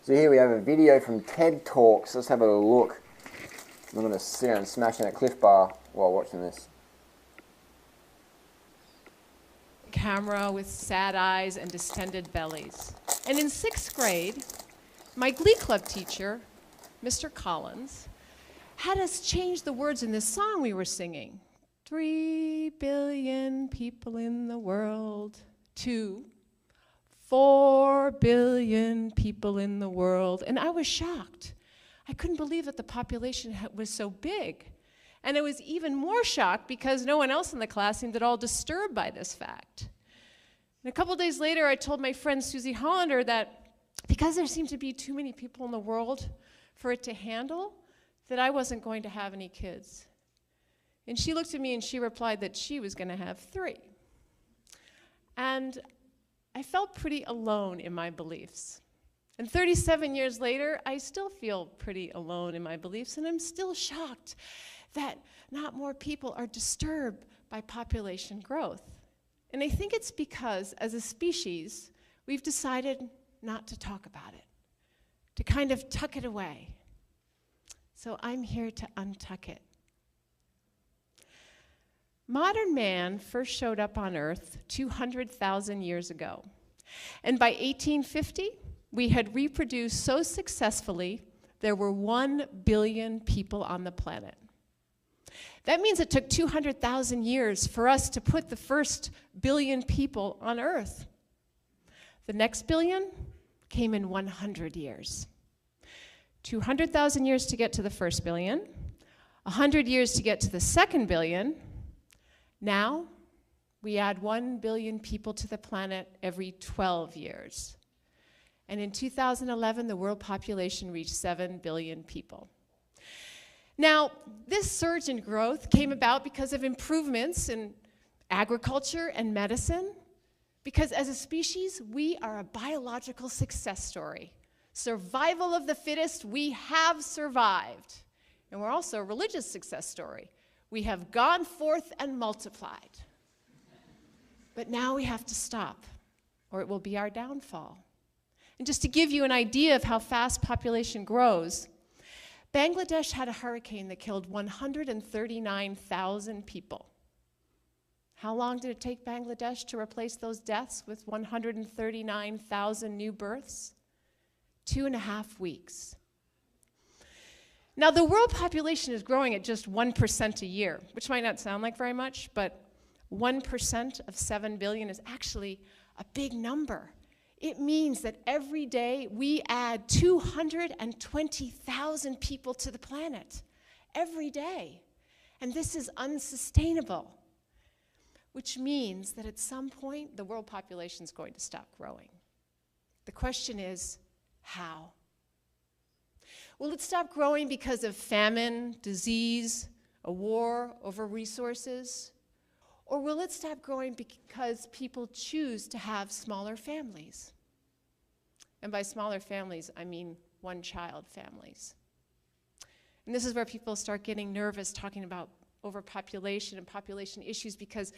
So here we have a video from TED Talks. Let's have a look. I'm going to sit here and smash in a Cliff Bar while watching this. Camera with sad eyes and distended bellies. And in 6th grade, my Glee Club teacher, Mr. Collins, had us change the words in this song we were singing. 3 billion people in the world to 4 billion people in the world. And I was shocked. I couldn't believe that the population was so big. And I was even more shocked because no one else in the class seemed at all disturbed by this fact. And a couple days later, I told my friend Susie Hollander that because there seemed to be too many people in the world for it to handle, that I wasn't going to have any kids. And she looked at me and she replied that she was going to have 3. And I felt pretty alone in my beliefs. And 37 years later, I still feel pretty alone in my beliefs, and I'm still shocked that not more people are disturbed by population growth. And I think it's because, as a species, we've decided not to talk about it, to kind of tuck it away. So I'm here to untuck it. Modern man first showed up on Earth 200,000 years ago. And by 1850, we had reproduced so successfully, there were 1 billion people on the planet. That means it took 200,000 years for us to put the first billion people on Earth. The next billion came in 100 years. 200,000 years to get to the first billion, 100 years to get to the second billion. Now, we add 1 billion people to the planet every 12 years. And in 2011, the world population reached 7 billion people. Now, this surge in growth came about because of improvements in agriculture and medicine, because as a species, we are a biological success story. Survival of the fittest, we have survived. And we're also a religious success story. We have gone forth and multiplied. But now we have to stop, or it will be our downfall. And just to give you an idea of how fast population grows, Bangladesh had a hurricane that killed 139,000 people. How long did it take Bangladesh to replace those deaths with 139,000 new births? 2.5 weeks. Now, the world population is growing at just 1% a year, which might not sound like very much, but 1% of 7 billion is actually a big number. It means that every day we add 220,000 people to the planet. Every day. And this is unsustainable, which means that at some point the world population is going to stop growing. The question is, how? Will it stop growing because of famine, disease, a war over resources? Or will it stop growing because people choose to have smaller families? And by smaller families, I mean one-child families. And this is where people start getting nervous talking about overpopulation and population issues because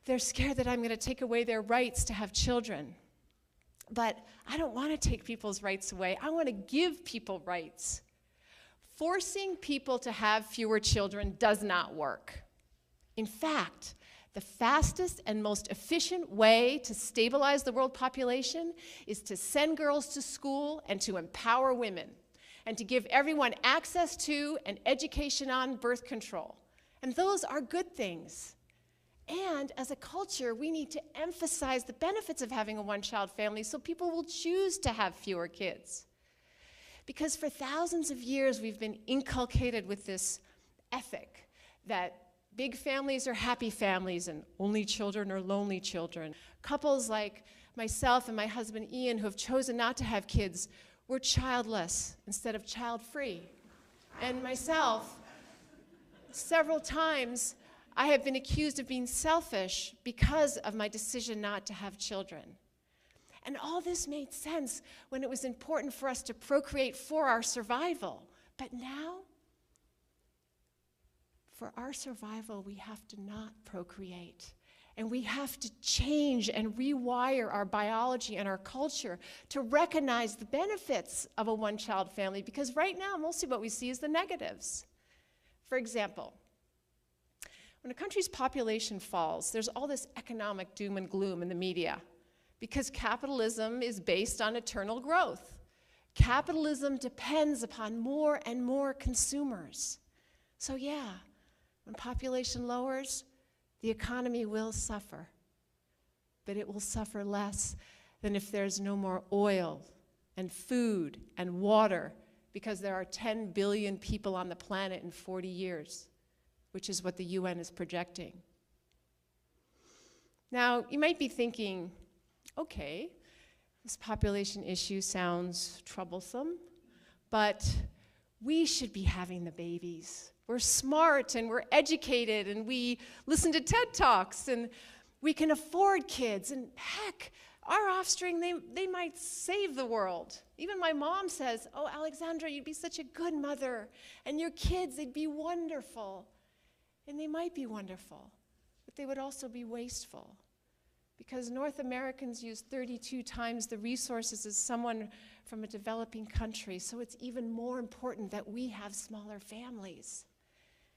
they're scared that I'm going to take away their rights to have children. But I don't want to take people's rights away. I want to give people rights. Forcing people to have fewer children does not work. In fact, the fastest and most efficient way to stabilize the world population is to send girls to school and to empower women and to give everyone access to and education on birth control. And those are good things. And as a culture, we need to emphasize the benefits of having a one-child family so people will choose to have fewer kids. Because for thousands of years, we've been inculcated with this ethic that big families are happy families and only children are lonely children. Couples like myself and my husband Ian who have chosen not to have kids, we're childless instead of child-free. And myself, several times, I have been accused of being selfish because of my decision not to have children. And all this made sense when it was important for us to procreate for our survival. But now, for our survival, we have to not procreate. And we have to change and rewire our biology and our culture to recognize the benefits of a one-child family, because right now, mostly what we see is the negatives. For example, when a country's population falls, there's all this economic doom and gloom in the media because capitalism is based on eternal growth. Capitalism depends upon more and more consumers. So yeah, when population lowers, the economy will suffer, but it will suffer less than if there's no more oil and food and water, because there are 10 billion people on the planet in 40 years, which is what the UN is projecting. Now, you might be thinking, okay, this population issue sounds troublesome, but we should be having the babies. We're smart and we're educated and we listen to TED Talks and we can afford kids, and heck, our offspring, they might save the world. Even my mom says, oh, Alexandra, you'd be such a good mother, and your kids, they'd be wonderful. And they might be wonderful, but they would also be wasteful, because North Americans use 32 times the resources as someone from a developing country, so it's even more important that we have smaller families.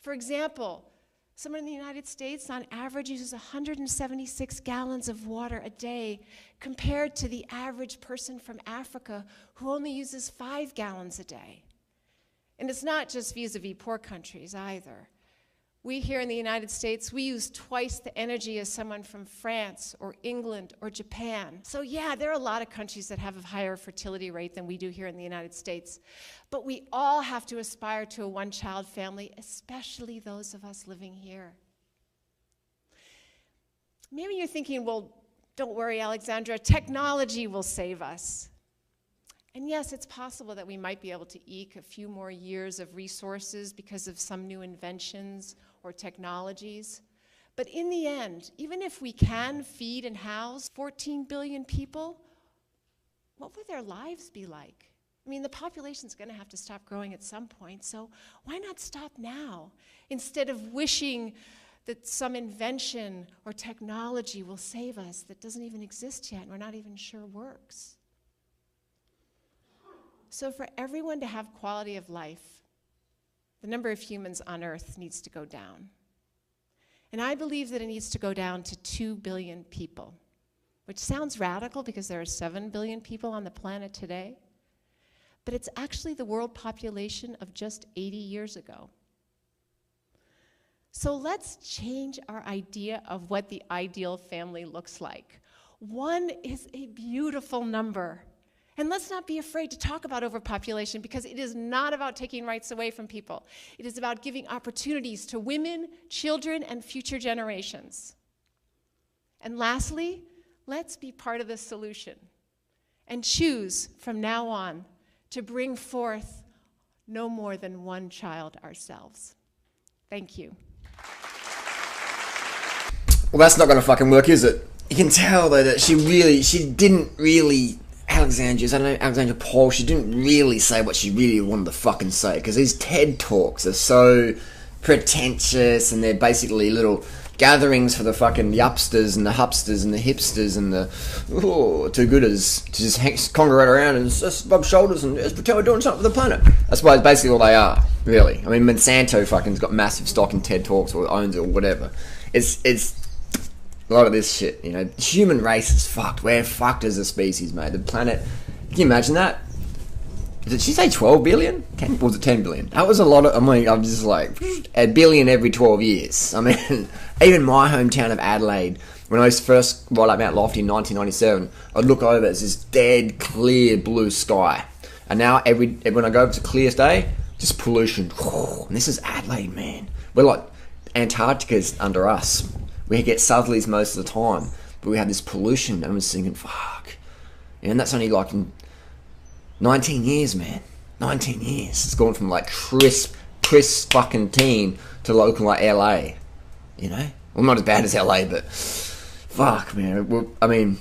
For example, someone in the United States on average uses 176 gallons of water a day compared to the average person from Africa who only uses 5 gallons a day. And it's not just vis-a-vis poor countries either. We here in the United States, we use twice the energy as someone from France or England or Japan. So yeah, there are a lot of countries that have a higher fertility rate than we do here in the United States. But we all have to aspire to a one-child family, especially those of us living here. Maybe you're thinking, well, don't worry, Alexandra, technology will save us. And yes, it's possible that we might be able to eke a few more years of resources because of some new inventions or technologies. But in the end, even if we can feed and house 14 billion people, what will their lives be like? I mean, the population's going to have to stop growing at some point, so why not stop now instead of wishing that some invention or technology will save us that doesn't even exist yet and we're not even sure works? So for everyone to have quality of life, the number of humans on Earth needs to go down. And I believe that it needs to go down to 2 billion people, which sounds radical because there are 7 billion people on the planet today, but it's actually the world population of just 80 years ago. So let's change our idea of what the ideal family looks like. 1 is a beautiful number. And let's not be afraid to talk about overpopulation, because it is not about taking rights away from people. It is about giving opportunities to women, children, and future generations. And lastly, let's be part of the solution and choose from now on to bring forth no more than 1 child ourselves. Thank you. Well, that's not going to fucking work, is it? You can tell, though, that she didn't really... Alexandra Paul, she didn't really say what she really wanted to fucking say, because these TED Talks are so pretentious, and they're basically little gatherings for the fucking upsters and the hupsters and the hipsters and the too-gooders to just congregate around and just rub shoulders and just pretend we're doing something for the planet. That's basically all they are, really. I mean, Monsanto fucking's got massive stock in TED Talks, or owns it, or whatever. It's a lot of this shit, you know. The human race is fucked. We're fucked as a species, mate. The planet, can you imagine that? Did she say 12 billion? Or was it 10 billion? That was a lot of, I mean, I'm just like, a billion every 12 years. I mean, even my hometown of Adelaide, when I was first right up Mount Lofty in 1997, I'd look over, it's this dead, clear blue sky. And now, when I go over to clearest day, just pollution. And this is Adelaide, man. We're like, Antarctica's under us. We get southerlies most of the time, but we have this pollution, and we're thinking, fuck. And that's only like in 19 years, man. 19 years. It's gone from like crisp fucking teen to local like LA. You know? Well, not as bad as LA, but fuck, man. I mean,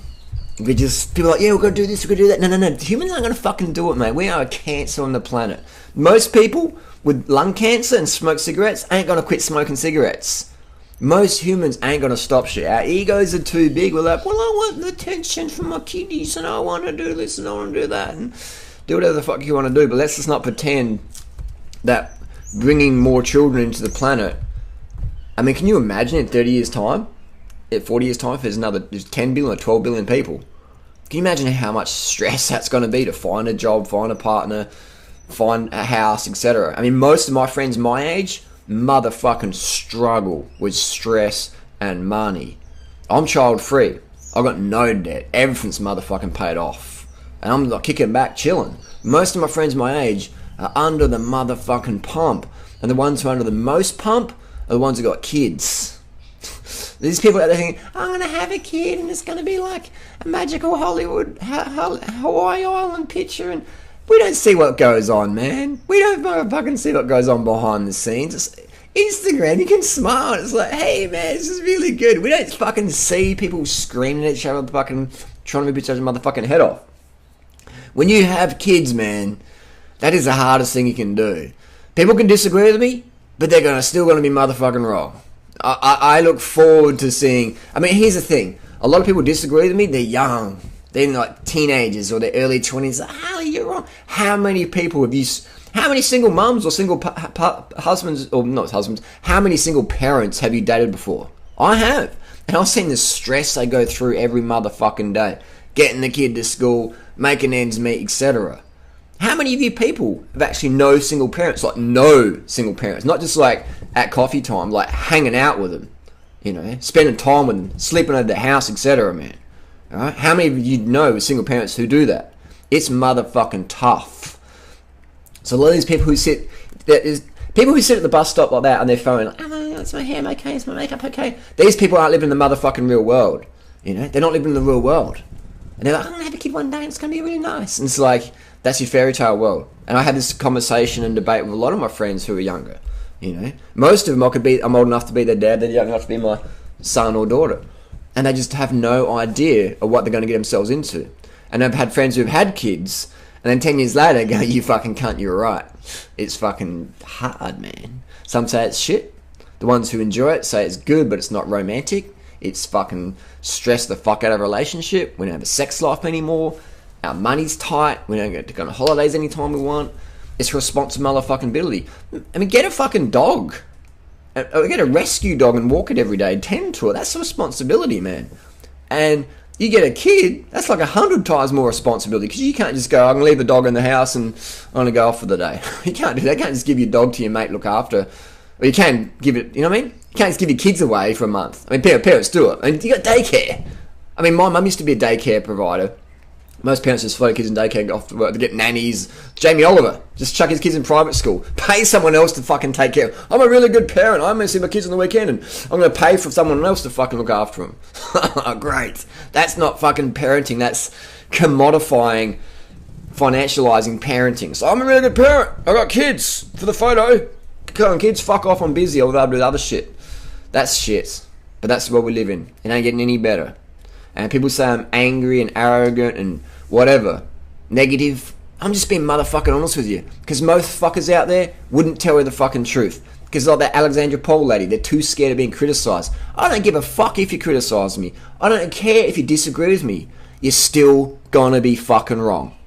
we just, people are like, yeah, we're going to do this, we're going to do that. No. Humans aren't going to fucking do it, mate. We are a cancer on the planet. Most people with lung cancer and smoke cigarettes ain't going to quit smoking cigarettes. Most humans ain't gonna stop shit. Our egos are too big. We're like, well, I want the attention from my kiddies, and I want to do this, and I want to do that, and do whatever the fuck you want to do. But let's just not pretend that bringing more children into the planet. I mean, can you imagine in 30 years' time, in 40 years' time, if there's 10 billion or 12 billion people? Can you imagine how much stress that's going to be to find a job, find a partner, find a house, etc.? I mean, most of my friends my age motherfucking struggle with stress and money. I'm child free. I've got no debt. Everything's motherfucking paid off. And I'm like kicking back, chilling. Most of my friends my age are under the motherfucking pump. And the ones who are under the most pump are the ones who got kids. These people out there thinking, I'm going to have a kid and it's going to be like a magical Hollywood, Hawaii Island picture. And we don't see what goes on, man. We don't fucking see what goes on behind the scenes. It's Instagram, you can smile. It's like, hey, man, this is really good. We don't fucking see people screaming at each other, fucking trying to rip each other's motherfucking head off. When you have kids, man, that is the hardest thing you can do. People can disagree with me, but they're still going to be motherfucking wrong. I look forward to seeing... I mean, here's the thing. A lot of people disagree with me. They're young. They're like teenagers or their early 20s. Oh, you're wrong. How many people have you... How many single mums or single husbands... Or not husbands. How many single parents have you dated before? I have. And I've seen the stress they go through every motherfucking day. Getting the kid to school, making ends meet, etc. How many of you people have actually no single parents? Like, no single parents. Not just like at coffee time, like hanging out with them. You know, spending time with them, sleeping at their house, etc., man. Alright? How many of you know single parents who do that? It's motherfucking tough. So a lot of these people who sit... People who sit at the bus stop like that on their phone, like, oh, is my hair okay? Is my makeup okay? These people aren't living in the motherfucking real world. You know, they're not living in the real world. And they're like, I'm going to have a kid one day and it's going to be really nice. And it's like, that's your fairy tale world. And I had this conversation and debate with a lot of my friends who are younger. You know, most of them I'm old enough to be their dad, they're young enough to be my son or daughter. And they just have no idea of what they're going to get themselves into. And I've had friends who've had kids, and then 10 years later go, you fucking cunt, you're right. It's fucking hard, man. Some say it's shit. The ones who enjoy it say it's good, but it's not romantic. It's fucking stress the fuck out of a relationship. We don't have a sex life anymore. Our money's tight. We don't get to go on holidays anytime we want. It's responsible motherfucking. I mean, get a fucking dog. Or get a rescue dog and walk it every day. Tend to it. That's a responsibility, man. And you get a kid, that's like 100 times more responsibility. Because you can't just go, I'm going to leave the dog in the house and I'm going to go off for the day. You can't do that. You can't just give your dog to your mate, look after. Or you can give it, you know what I mean? You can't just give your kids away for a month. I mean, parents do it. I mean, you got daycare. I mean, my mum used to be a daycare provider. Most parents just throw kids in daycare, go off to work, to get nannies. Jamie Oliver, just chuck his kids in private school. Pay someone else to fucking take care of them. I'm a really good parent. I'm going to see my kids on the weekend and I'm going to pay for someone else to fucking look after them. Great. That's not fucking parenting. That's commodifying, financializing parenting. So I'm a really good parent. I got kids for the photo. Come on, kids, fuck off. I'm busy. I'll be able to do other shit. That's shit. But that's what we live in. It ain't getting any better. And people say I'm angry and arrogant and whatever. Negative. I'm just being motherfucking honest with you. Because most fuckers out there wouldn't tell you the fucking truth. Because like that Alexandra Pole lady, they're too scared of being criticised. I don't give a fuck if you criticise me. I don't care if you disagree with me. You're still gonna be fucking wrong.